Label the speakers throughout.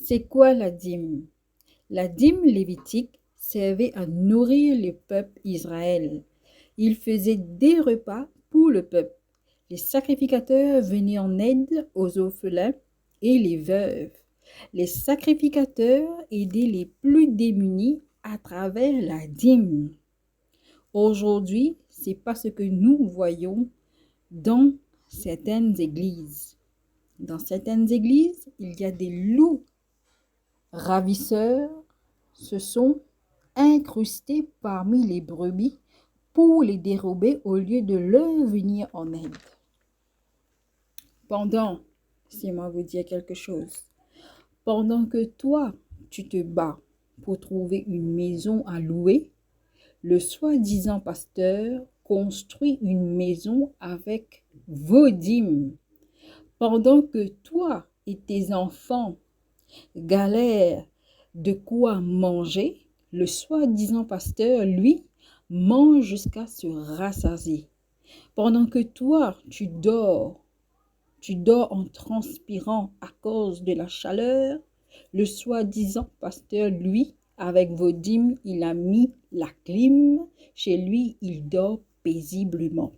Speaker 1: C'est quoi la dîme? La dîme lévitique servait à nourrir le peuple Israël. Il faisait des repas pour le peuple. Les sacrificateurs venaient en aide aux orphelins et les veuves. Les sacrificateurs aidaient les plus démunis à travers la dîme. Aujourd'hui, c'est pas ce que nous voyons dans certaines églises. Dans certaines églises, il y a des loups ravisseurs se sont incrustés parmi les brebis pour les dérober au lieu de leur venir en aide. Laissez-moi vous dire quelque chose, pendant que toi, tu te bats pour trouver une maison à louer, le soi-disant pasteur construit une maison avec vos dîmes. Pendant que toi et tes enfants galèrent de quoi manger, le soi-disant pasteur, lui, mange jusqu'à se rassasier. Pendant que toi, tu dors en transpirant à cause de la chaleur, le soi-disant pasteur, lui, avec vos dîmes, il a mis la clim. Chez lui, il dort paisiblement.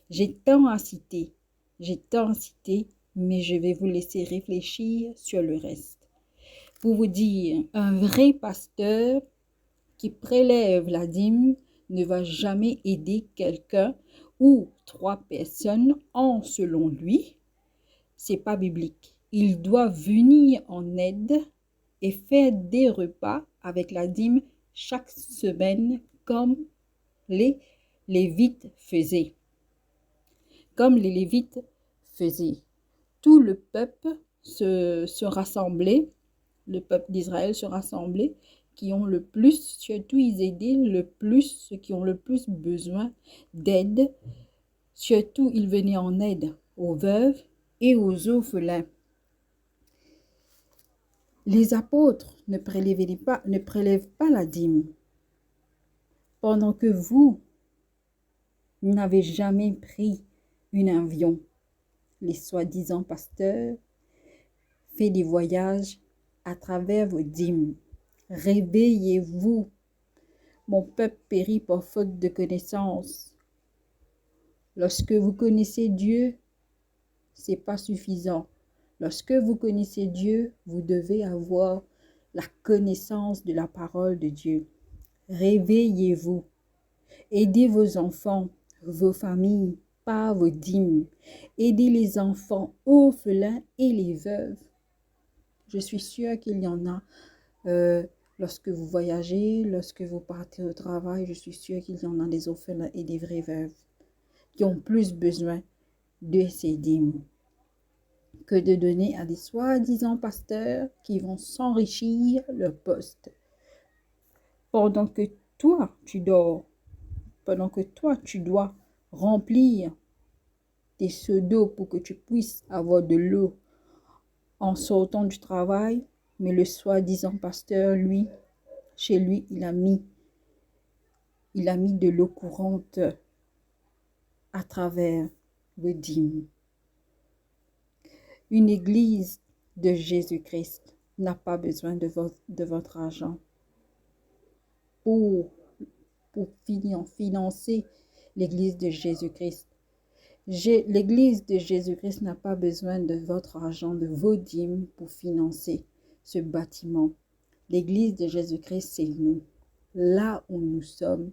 Speaker 1: J'ai tant à citer, mais je vais vous laisser réfléchir sur le reste. Pour vous dire, un vrai pasteur qui prélève la dîme ne va jamais aider quelqu'un ou 3 personnes selon lui. C'est pas biblique. Il doit venir en aide et faire des repas avec la dîme chaque semaine comme les Lévites faisaient. Tout le peuple se rassemblait, le peuple d'Israël se rassemblait, qui ont le plus, surtout ils aidaient le plus ceux qui ont le plus besoin d'aide. Surtout, ils venaient en aide aux veuves et aux orphelins. Les apôtres ne prélèvent pas la dîme. Pendant que vous n'avez jamais pris un avion, les soi-disant pasteurs font des voyages à travers vos dîmes. Réveillez-vous. Mon peuple périt par faute de connaissance. Lorsque vous connaissez Dieu, c'est pas suffisant. Lorsque vous connaissez Dieu, vous devez avoir la connaissance de la parole de Dieu. Réveillez-vous. Aidez vos enfants, vos familles, par vos dîmes. Aidez les enfants orphelins et les veuves. Je suis sûre qu'il y en a lorsque vous voyagez, lorsque vous partez au travail, je suis sûre qu'il y en a des orphelins et des vraies veuves qui ont plus besoin de ces dîmes que de donner à des soi-disant pasteurs qui vont s'enrichir leur poste. Pendant que toi, tu dors, pendant que toi, tu dois remplir tes seaux d'eau pour que tu puisses avoir de l'eau en sortant du travail, mais le soi-disant pasteur, lui, chez lui, il a mis de l'eau courante à travers le dîme. Une église de Jésus-Christ n'a pas besoin de votre argent pour financer l'église de Jésus-Christ. L'église de Jésus-Christ n'a pas besoin de votre argent, de vos dîmes pour financer ce bâtiment. L'église de Jésus-Christ, c'est nous. Là où nous sommes,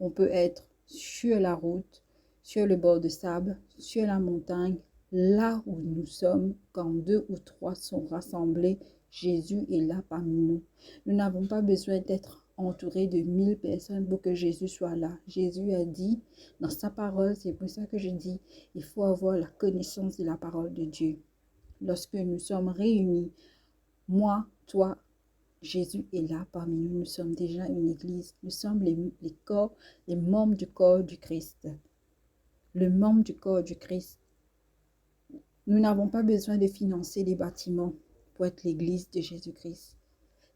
Speaker 1: on peut être sur la route, sur le bord de sable, sur la montagne. Là où nous sommes, quand 2 ou 3 sont rassemblés, Jésus est là parmi nous. Nous n'avons pas besoin d'être entourés de 1000 personnes pour que Jésus soit là. Jésus a dit dans sa parole, c'est pour ça que je dis, il faut avoir la connaissance de la parole de Dieu. Lorsque nous sommes réunis, moi, toi, Jésus est là parmi nous. Nous sommes déjà une église. Nous sommes les membres du corps du Christ. Le membre du corps du Christ. Nous n'avons pas besoin de financer des bâtiments pour être l'église de Jésus-Christ.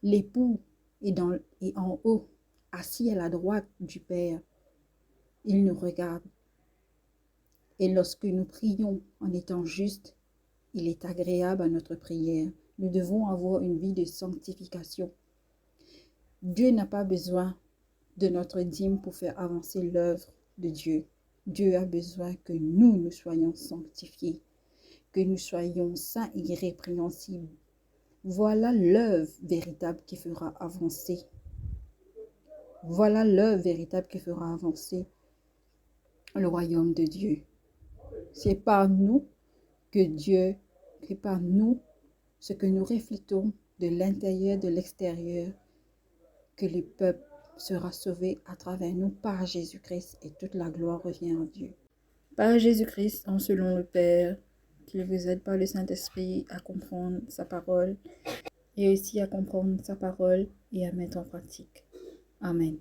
Speaker 1: L'époux est en haut, assis à la droite du Père. Il nous regarde. Et lorsque nous prions en étant justes, il est agréable à notre prière. Nous devons avoir une vie de sanctification. Dieu n'a pas besoin de notre dîme pour faire avancer l'œuvre de Dieu. Dieu a besoin que nous soyons sanctifiés, que nous soyons saints et irrépréhensibles. Voilà l'œuvre véritable qui fera avancer. Voilà l'œuvre véritable qui fera avancer le royaume de Dieu. C'est par nous que Dieu, c'est par nous, ce que nous reflétons de l'intérieur, de l'extérieur, que le peuple sera sauvé à travers nous par Jésus-Christ et toute la gloire revient à Dieu. Par Jésus-Christ, en selon le Père, qu'il vous aide par le Saint-Esprit à comprendre sa parole et aussi à comprendre sa parole et à mettre en pratique. Amen.